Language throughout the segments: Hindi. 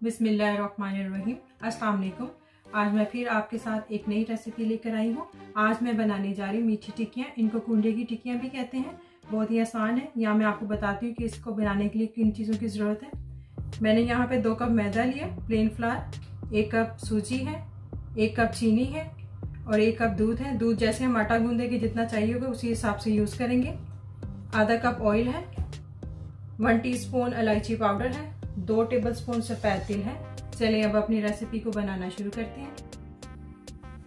बिस्मिल्लाहिर्रहमानिर्रहीम। अस्सलाम वालेकुम। आज मैं फिर आपके साथ एक नई रेसिपी लेकर आई हूँ। आज मैं बनाने जा रही हूँ मीठी टिक्कियाँ। इनको कुंडे की टिक्कियाँ भी कहते हैं। बहुत ही आसान है। यहाँ मैं आपको बताती हूँ कि इसको बनाने के लिए किन चीज़ों की ज़रूरत है। मैंने यहाँ पे 2 कप मैदा लिया, प्लेन फ्लावर, 1 कप सूजी है, 1 कप चीनी है और 1 कप दूध है। दूध जैसे हम आटा गूंदेंगे जितना चाहिए होगा उसी हिसाब से यूज़ करेंगे। आधा कप ऑयल है, 1 टीस्पून इलायची पाउडर है, 2 टेबलस्पून सफ़ेद तिल है। चलिए अब अपनी रेसिपी को बनाना शुरू करते हैं।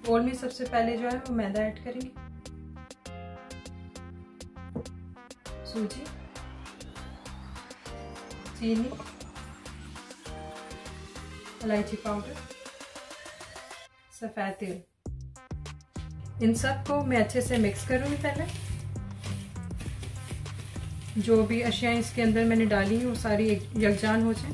बोल में सबसे पहले जो है वो मैदा ऐड करेंगे, सूजी, चीनी, इलायची पाउडर, सफ़ेद तिल। इन सब को मैं अच्छे से मिक्स करूंगी। पहले जो भी अशिया इसके अंदर मैंने डाली है वो सारी यकजान हो जाए।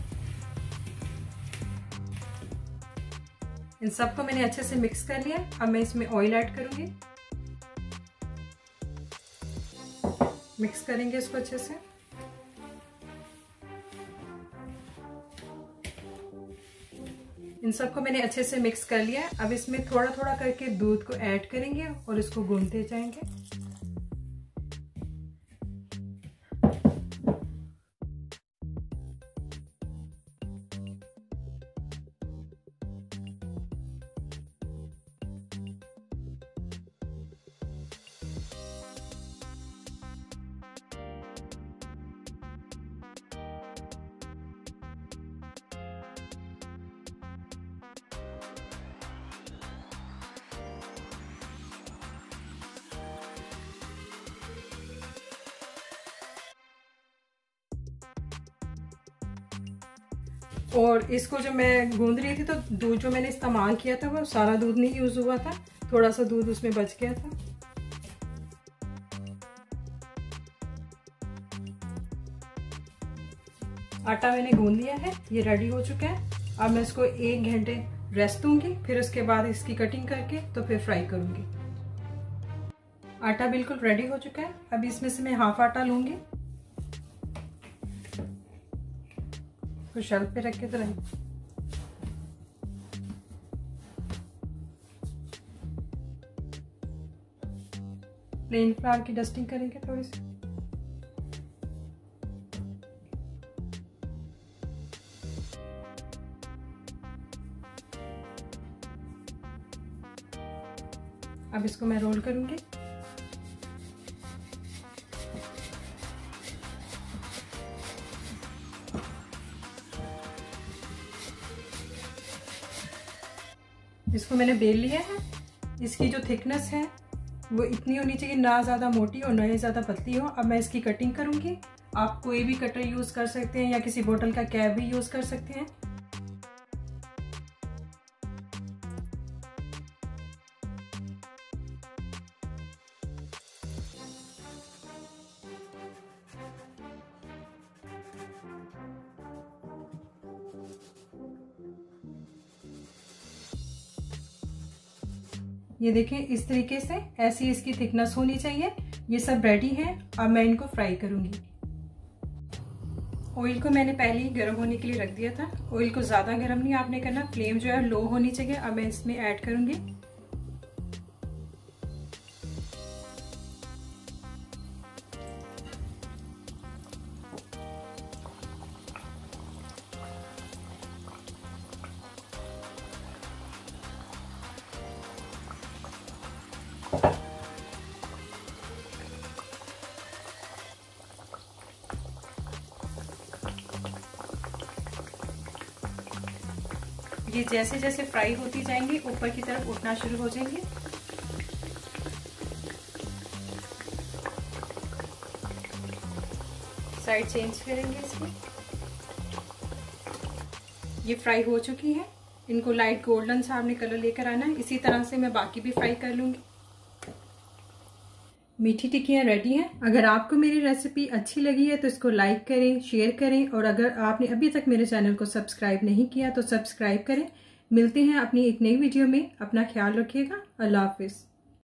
इन सबको मैंने अच्छे से मिक्स कर लिया। अब मैं इसमें ऑयल ऐड करूंगी। मिक्स करेंगे इसको अच्छे से। इन सबको मैंने अच्छे से मिक्स कर लिया। अब इसमें थोड़ा थोड़ा करके दूध को ऐड करेंगे और इसको गूंथते जाएंगे। और इसको जो मैं गूंद रही थी तो दूध जो मैंने इस्तेमाल किया था वो सारा दूध नहीं यूज हुआ था, थोड़ा सा दूध उसमें बच गया था। आटा मैंने गूंद लिया है, ये रेडी हो चुका है। अब मैं इसको 1 घंटे रेस्ट दूंगी, फिर उसके बाद इसकी कटिंग करके तो फिर फ्राई करूंगी। आटा बिल्कुल रेडी हो चुका है। अब इसमें से मैं हाफ आटा लूंगी, तो शेल्फ पे रख के तो रही। प्लेन फ्लावर की डस्टिंग करेंगे थोड़ी सी। अब इसको मैं रोल करूंगी। इसको मैंने बेल लिया है। इसकी जो थिकनेस है वो इतनी होनी चाहिए, ना ज़्यादा मोटी और ना ही ज़्यादा पतली हो। अब मैं इसकी कटिंग करूँगी। आप कोई भी कटर यूज़ कर सकते हैं या किसी बोतल का कैप भी यूज़ कर सकते हैं। ये देखें, इस तरीके से ऐसी इसकी थिकनेस होनी चाहिए। ये सब रेडी है। अब मैं इनको फ्राई करूंगी। ऑयल को मैंने पहले ही गर्म होने के लिए रख दिया था। ऑयल को ज़्यादा गर्म नहीं आपने करना, फ्लेम जो है लो होनी चाहिए। अब मैं इसमें ऐड करूंगी ये जैसे जैसे फ्राई होती जाएंगी ऊपर की तरफ उठना शुरू हो जाएंगे। साइड चेंज करेंगे इसकी। ये फ्राई हो चुकी है। इनको लाइट गोल्डन सा आपने कलर लेकर आना है। इसी तरह से मैं बाकी भी फ्राई कर लूंगी। मीठी टिक्कियाँ रेडी हैं। अगर आपको मेरी रेसिपी अच्छी लगी है तो इसको लाइक करें, शेयर करें और अगर आपने अभी तक मेरे चैनल को सब्सक्राइब नहीं किया तो सब्सक्राइब करें। मिलते हैं अपनी एक नई वीडियो में। अपना ख्याल रखिएगा। अल्लाह हाफिज़।